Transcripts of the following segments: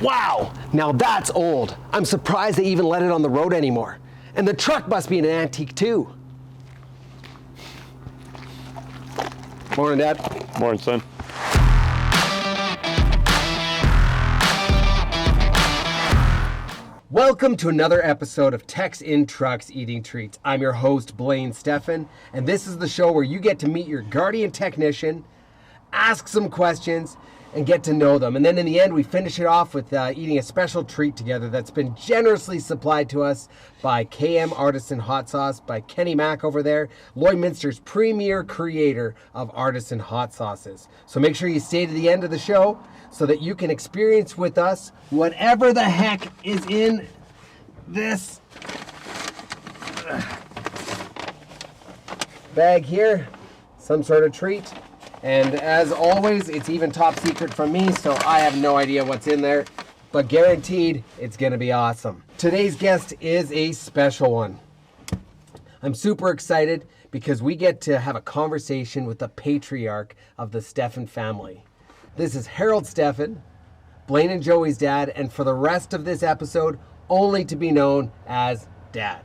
Wow, now that's old. I'm surprised they even let it on the road anymore. And the truck must be an antique too. Morning, Dad. Morning, son. Welcome to another episode of Techs in Trucks Eating Treats. I'm your host, Stephan, and this is the show where you get to meet your Guardian technician, ask some questions, and get to know them. And then in the end, we finish it off with eating a special treat together that's been generously supplied to us by KM Artisan Hot Sauce, by Kenny Mack over there, Lloydminster's premier creator of artisan hot sauces. So make sure you stay to the end of the show so that you can experience with us whatever the heck is in this bag here, some sort of treat. And as always, it's even top secret from me, so I have no idea what's in there, but guaranteed it's gonna be awesome. Today's guest is a special one. I'm super excited because we get to have a conversation with the patriarch of the Stephan family. This is Harold Stephan, Blaine and Joey's dad, and for the rest of this episode, only to be known as Dad.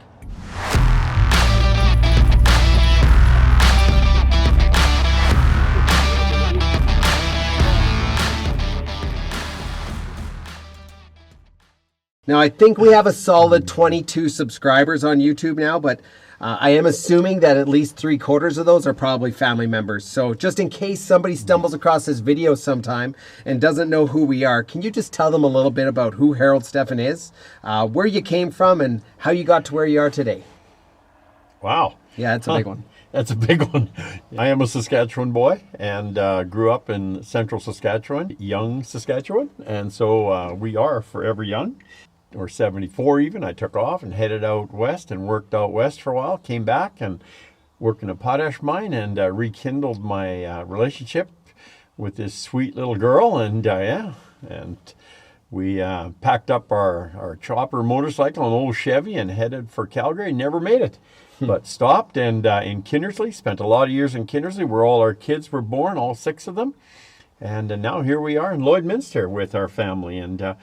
Now, I think we have a solid 22 subscribers on YouTube now, but I am assuming that at least 3/4 of those are probably family members. So just in case somebody stumbles across this video sometime and doesn't know who we are, can you just tell them a little bit about who Harold Stephan is, where you came from, and how you got to where you are today? Wow. Yeah, it's a big one. That's a big one. I am a Saskatchewan boy and grew up in central Saskatchewan, young Saskatchewan. And so we are forever young. Or 74 even. I took off and headed out west and worked out west for a while. Came back and worked in a potash mine and rekindled my relationship with this sweet little girl. And and we packed up our chopper motorcycle, an old Chevy, and headed for Calgary. Never made it, but stopped and in Kindersley. Spent a lot of years in Kindersley, where all our kids were born, all 6 of them. And now here we are in Lloydminster with our family. And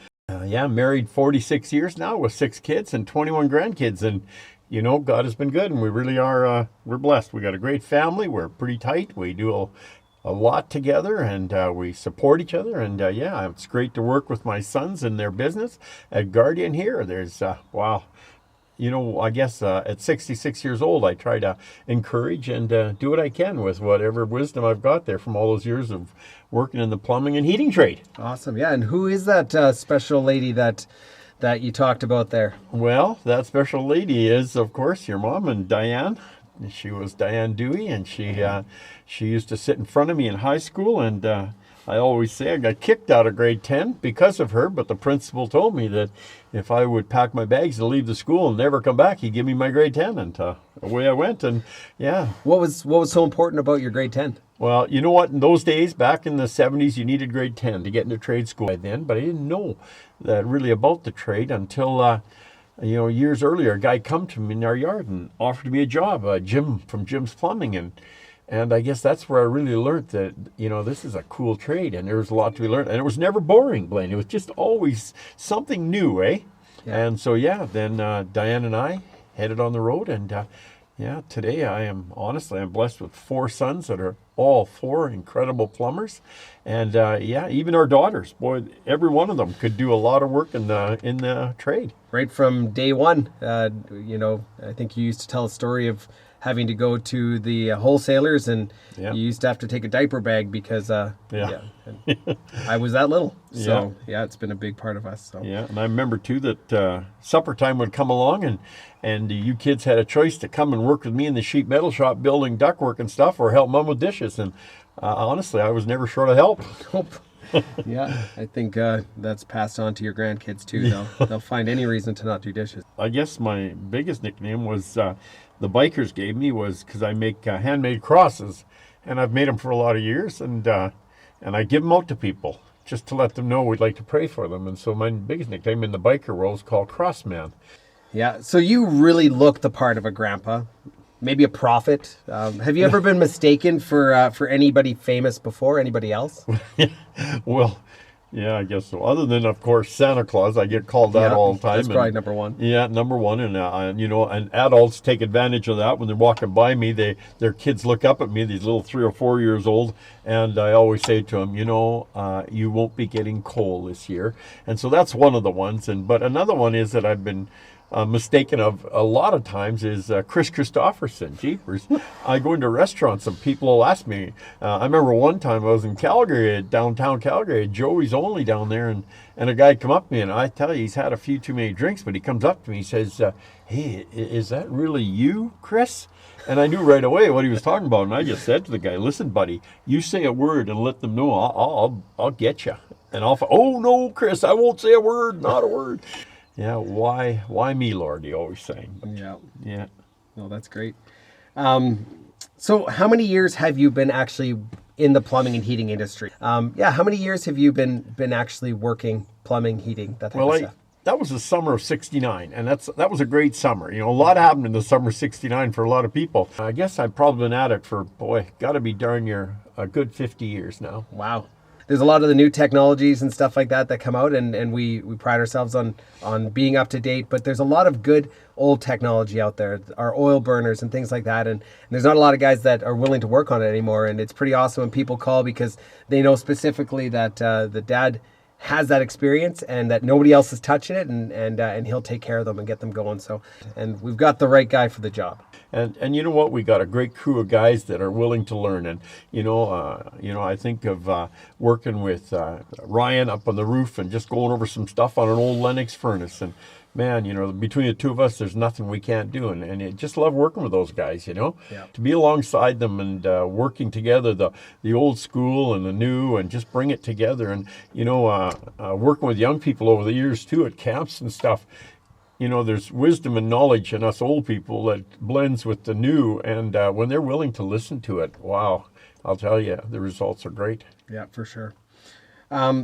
married 46 years now with 6 kids and 21 grandkids. And, you know, God has been good, and we really are, we're blessed. We got a great family. We're pretty tight. We do a lot together, and we support each other. And, it's great to work with my sons in their business at Guardian here. There's, you know, I guess at 66 years old, I try to encourage and do what I can with whatever wisdom I've got there from all those years of working in the plumbing and heating trade. Awesome. Yeah, and who is that special lady that you talked about there? Well, that special lady is, of course, your mom, and Diane. She was Diane Dewey, and she used to sit in front of me in high school, and I always say I got kicked out of grade 10 because of her, but the principal told me that if I would pack my bags and leave the school and never come back, he'd give me my grade 10, and away I went. And yeah. What was so important about your grade 10? Well, you know what? In those days, back in the 70s, you needed grade 10 to get into trade school by then, but I didn't know that really about the trade until, years earlier. A guy come to me in our yard and offered me a job, Jim from Jim's Plumbing, and I guess that's where I really learned that, you know, this is a cool trade, and there was a lot to be learned. And it was never boring, Blaine. It was just always something new, eh? Yeah. And so, then Diane and I headed on the road, and today I'm blessed with 4 sons that are all 4 incredible plumbers. And even our daughters, boy, every one of them could do a lot of work in the trade. Right from day one, I think you used to tell a story of having to go to the wholesalers, and you used to have to take a diaper bag because I was that little. So it's been a big part of us. So. Yeah, and I remember too that supper time would come along, and you kids had a choice to come and work with me in the sheet metal shop building ductwork and stuff, or help mom with dishes. And honestly, I was never short of help. Nope. Yeah, I think that's passed on to your grandkids too. They'll find any reason to not do dishes. I guess my biggest nickname was the bikers gave me was because I make handmade crosses, and I've made them for a lot of years, and I give them out to people just to let them know we'd like to pray for them. And so my biggest nickname in the biker world is called Crossman. Yeah, so you really look the part of a grandpa. Maybe a prophet. Have you ever been mistaken for anybody famous before? Anybody else? Well, Yeah, I guess so. Other than, of course, Santa Claus, I get called that all the time. That's probably number one. Yeah, number one, and and adults take advantage of that when they're walking by me. Their kids look up at me, these little 3 or 4 years old, and I always say to them, you won't be getting coal this year, and so that's one of the ones. But another one is that I've been mistaken of a lot of times is Chris Christopherson. Jeepers. I go into restaurants and people will ask me. I remember one time I was in Calgary, downtown Calgary, Joey's Only down there, and a guy come up to me, and I tell you, he's had a few too many drinks, but he comes up to me, he says, hey, is that really you, Chris? And I knew right away what he was talking about, and I just said to the guy, listen, buddy, you say a word and let them know, I'll get you. And oh no, Chris, I won't say a word, not a word. Yeah, why me, Lord? You always say. Yeah. No, that's great. So, how many years have you been actually in the plumbing and heating industry? How many years have you been actually working plumbing, heating, that type of stuff? That was the summer of '69, and that was a great summer. A lot happened in the summer of '69 for a lot of people. I guess I've probably been at it for got to be darn near a good 50 years now. Wow. There's a lot of the new technologies and stuff like that come out, and we pride ourselves on being up to date, but there's a lot of good old technology out there, our oil burners and things like that, and there's not a lot of guys that are willing to work on it anymore, and it's pretty awesome when people call because they know specifically that the dad has that experience and that nobody else is touching it, and he'll take care of them and get them going. So, and we've got the right guy for the job. And you know what? We got a great crew of guys that are willing to learn. And I think of working with Ryan up on the roof and just going over some stuff on an old Lennox furnace. And man, between the two of us, there's nothing we can't do. And I just love working with those guys. To be alongside them and working together, the old school and the new, and just bring it together. And working with young people over the years too at camps and stuff. There's wisdom and knowledge in us old people that blends with the new, and when they're willing to listen to it, wow, I'll tell you, the results are great. Yeah, for sure.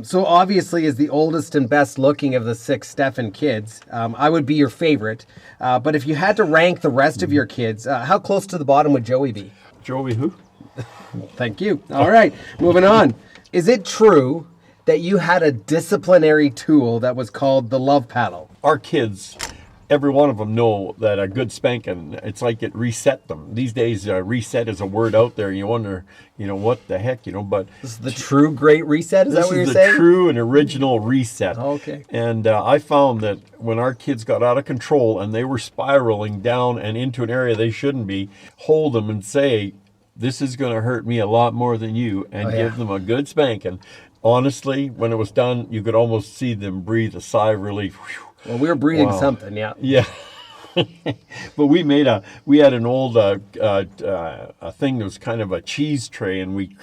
So obviously, as the oldest and best looking of the 6 Stephan kids, I would be your favorite. But if you had to rank the rest of your kids, how close to the bottom would Joey be? Joey who? Thank you. All right, moving on. Is it true that you had a disciplinary tool that was called the love paddle? Our kids, every one of them know that a good spanking, it's like it reset them. These days, reset is a word out there. You wonder, what the heck, but... This is the true great reset? Is that what you're saying? This is the true and original reset. Oh, okay. And I found that when our kids got out of control and they were spiraling down and into an area they shouldn't be, hold them and say, this is going to hurt me a lot more than you, and give them a good spanking. Honestly, when it was done, you could almost see them breathe a sigh of relief. Whew. Well, we were breathing something, yeah. Yeah. But we had an old a thing that was kind of a cheese tray, and we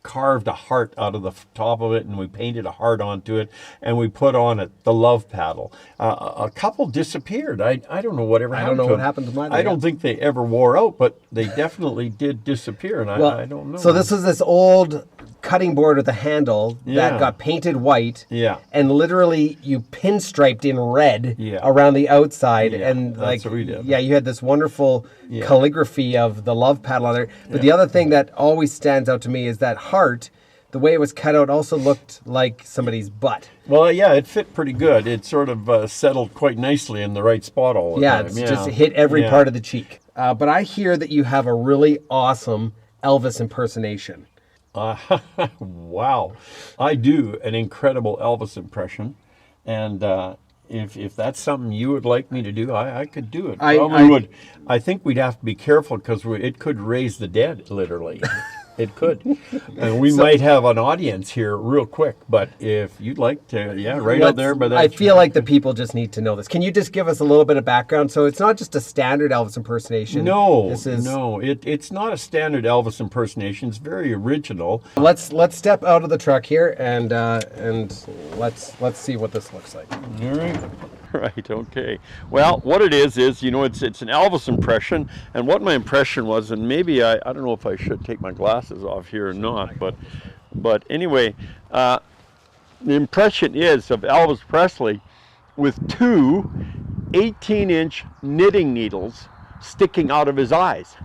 carved a heart out of the top of it, and we painted a heart onto it, and we put on it the love paddle. A couple disappeared. I don't know whatever happened to them. I don't know what happened to mine. I don't think they ever wore out, but they definitely did disappear, and I don't know. So this was this old cutting board with a handle that got painted white, and literally you pinstriped in red around the outside, and that's what we did. Yeah, you had this wonderful calligraphy of the love paddle on there. But the other thing that always stands out to me is that heart. The way it was cut out also looked like somebody's butt. Well, it fit pretty good. It sort of settled quite nicely in the right spot all the time. It's just hit every part of the cheek. But I hear that you have a really awesome Elvis impersonation. Wow. I do an incredible Elvis impression. And if that's something you would like me to do, I could do it. Probably would. I think we'd have to be careful because it could raise the dead, literally. It could. And we might have an audience here real quick, but if you'd like to, right out there. But I feel like the people just need to know this. Can you just give us a little bit of background? So it's not just a standard Elvis impersonation. No, it's not a standard Elvis impersonation. It's very original. Let's step out of the truck here and let's see what this looks like. All right. Right, okay. Well, what it is it's an Elvis impression, and what my impression was, and maybe I don't know if I should take my glasses off here or not, but anyway, the impression is of Elvis Presley with 2 18-inch knitting needles sticking out of his eyes.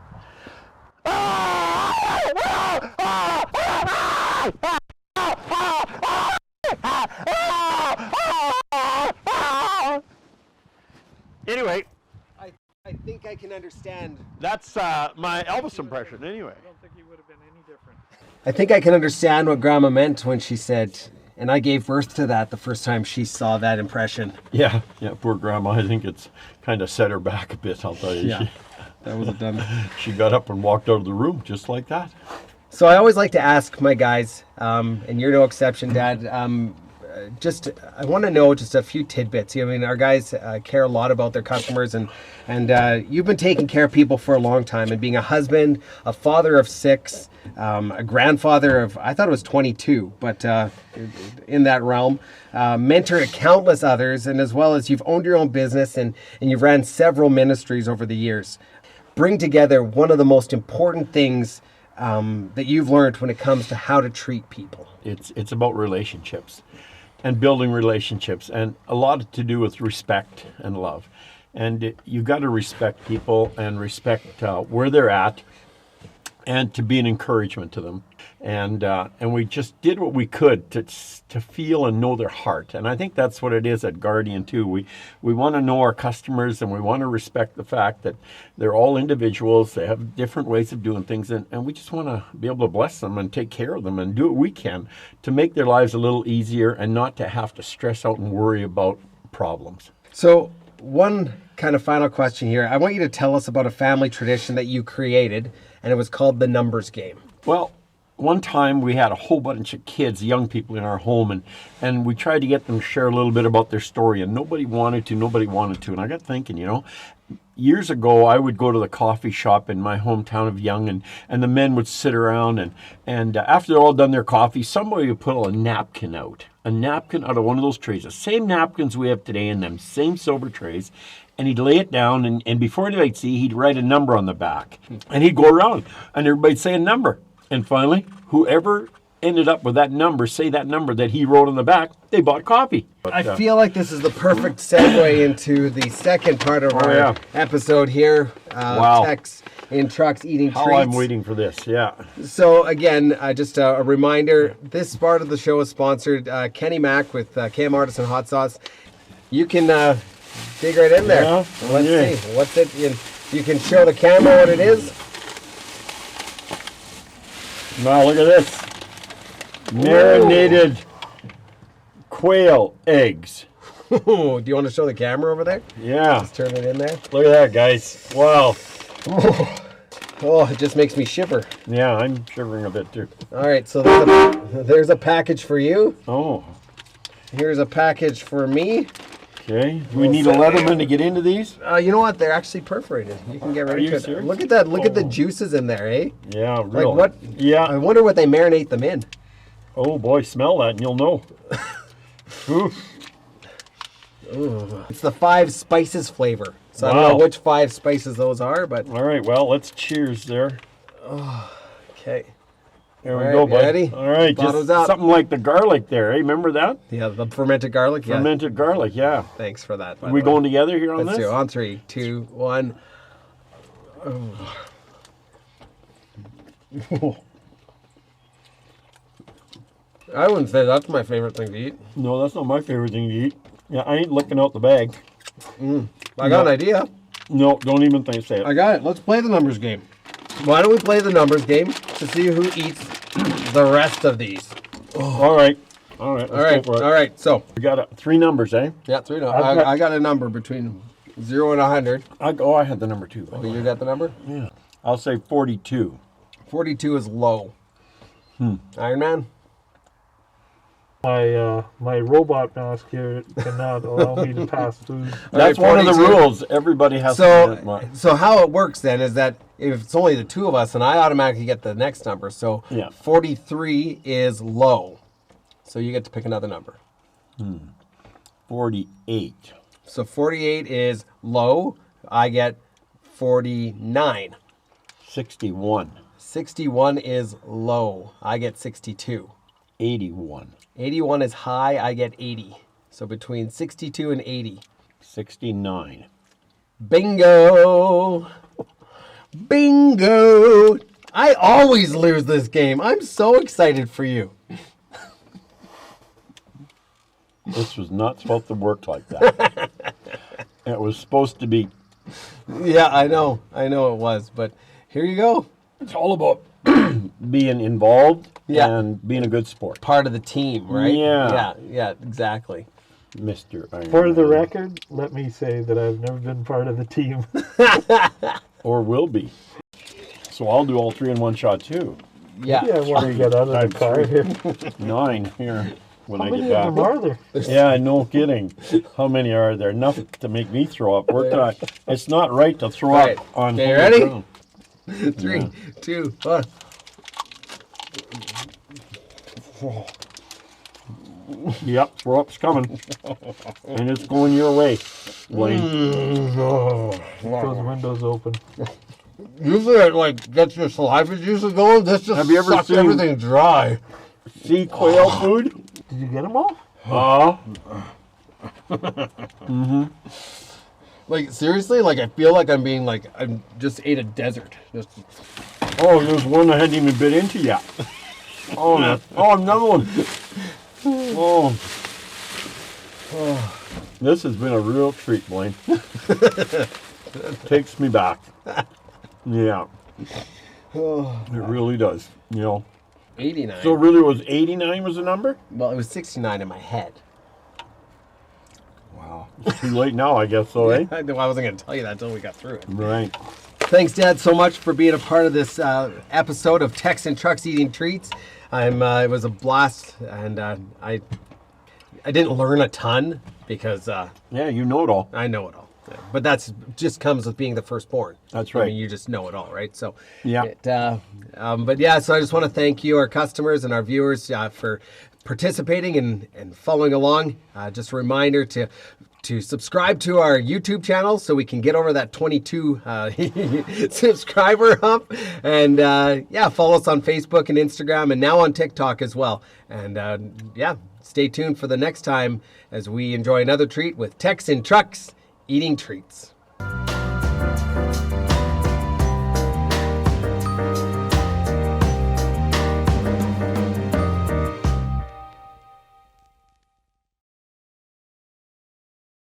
Anyway, I think I can understand. that's my Elvis impression anyway. I don't think he would have been any different. I think I can understand what Grandma meant when she said, and I gave birth to that the first time she saw that impression. Yeah, poor grandma. I think it's kind of set her back a bit, I'll tell you. Yeah, that was done. She got up and walked out of the room just like that. So I always like to ask my guys, and you're no exception, Dad. I want to know just a few tidbits. I mean, our guys care a lot about their customers, and you've been taking care of people for a long time, and being a husband, a father of 6, a grandfather of, I thought it was 22, but in that realm, mentored countless others, and as well as you've owned your own business and you've ran several ministries over the years. Bring together one of the most important things that you've learned when it comes to how to treat people. It's about relationships and building relationships, and a lot to do with respect and love. And you've got to respect people and respect where they're at, and to be an encouragement to them. And we just did what we could to feel and know their heart. And I think that's what it is at Guardian too. We want to know our customers, and we want to respect the fact that they're all individuals. They have different ways of doing things, and we just want to be able to bless them and take care of them and do what we can to make their lives a little easier and not to have to stress out and worry about problems. So one kind of final question here. I want you to tell us about a family tradition that you created, and it was called the numbers game. Well, one time we had a whole bunch of kids, young people in our home, and we tried to get them to share a little bit about their story, and nobody wanted to. And I got thinking, years ago I would go to the coffee shop in my hometown of Young, and the men would sit around, and after they're all done their coffee, somebody would put a napkin out of one of those trays, the same napkins we have today in them same silver trays. And he'd lay it down, and before anybody'd see, he'd write a number on the back. And he'd go around, and everybody'd say a number. And finally, whoever ended up with that number, say that number that he wrote on the back, they bought coffee. But, I feel like this is the perfect segue into the second part of our episode here. Wow. Tex in trucks eating how treats. I'm waiting for this, yeah. So again, just a reminder, this part of the show is sponsored Kenny Mac with KM Artisan Hot Sauce. You can dig right in there. Yeah. Let's see. What's it? You can show the camera what it is. Now look at this. Marinated quail eggs. Do you want to show the camera over there? Yeah. Just turn it in there. Look at that, guys. Wow. Oh, it just makes me shiver. Yeah, I'm shivering a bit too. All right, so there's a package for you. Oh. Here's a package for me. Okay. Do we need a Leatherman to get into these? You know what? They're actually perforated. You can get right Are into you it. serious? Look at that. Look at the juices in there, eh? Yeah, real. Like what? Yeah. I wonder what they marinate them in. Oh boy, smell that and you'll know. Oof. Ooh. It's the 5 spices flavor. So I don't know which 5 spices those are, but all right, well, let's cheers there. okay. There we go, bud. Ready? All right, Bottles just up. something like the garlic there, eh? Remember that? Yeah, the fermented garlic. Yeah. Fermented garlic, yeah. Thanks for that. Are we going together here on Let's this? do it. On 3, 2, 1. I wouldn't say that's my favorite thing to eat. No, that's not my favorite thing to eat. Yeah, I ain't licking out the bag. I got an idea. No, don't even say it. I got it. Let's play the numbers game. Why don't we play the numbers game to see who eats the rest of these? All right. All right. Let's go for it. All right. So We got 3 numbers, eh? yeah, 3. No, I got a number between 0 and 100. I had the number 2. Oh, you got the number? Yeah. I'll say 42. 42 is low. Iron Man. My robot mask here cannot allow me to pass through. That's All right, one of the 42. rules. Everybody has to. So how it works then is that if it's only the 2 of us, and I automatically get the next number. So Yeah. 43 is low. So you get to pick another number. 48. So 48 is low. I get 49. 61. 61 is low. I get 62. 81. 81 is high. I get 80. So between 62 and 80. 69. Bingo! Bingo! I always lose this game. I'm so excited for you. This was not supposed to work like that. It was supposed to be. Yeah, I know it was, but here you go. It's all about being involved Yeah. and being a good sport. Part of the team, right? Yeah. Yeah, exactly. Mr. Iron For the Man. record, let me say that I've never been part of the team. Or will be. So I'll do all three in one shot too. Yeah. Yeah, when we get out of Times the car three. here. 9 here when How I many get of back. them are there? Yeah, no kidding. How many are there? Enough to make me throw up. We're not, it's not right to throw Right. up on. Okay, holy ready? ground. 3, 2, 1. Yep, throw up's coming. And it's going your way, Blaine. Keep those windows open. Usually it like gets your saliva juices going. This just Have you ever sucks seen- everything dry. See quail food? Did you get them all? Like seriously, like I feel like I'm being like I just ate a desert. Just Oh, there's one I hadn't even bit into yet. Oh, another one. Oh. This has been a real treat, Blaine. Takes me back. Yeah. It really does. 89. So really was 89 was the number? Well, it was 69 in my head. Wow. It's too late now, I guess so, eh? I wasn't going to tell you that until we got through it. Right. Thanks, Dad, so much for being a part of this episode of Tex and Trucks Eating Treats. It was a blast, and I didn't learn a ton because Yeah, you know it all. I know it all. Yeah. But that's just comes with being the firstborn. That's I right. mean, you just know it all, right? So Yeah. But yeah, so I just want to thank you, our customers and our viewers, for participating and following along. Just a reminder to subscribe to our YouTube channel so we can get over that 22 subscriber hump. And follow us on Facebook and Instagram and now on TikTok as well. And stay tuned for the next time as we enjoy another treat with Tex and Trucks Eating Treats.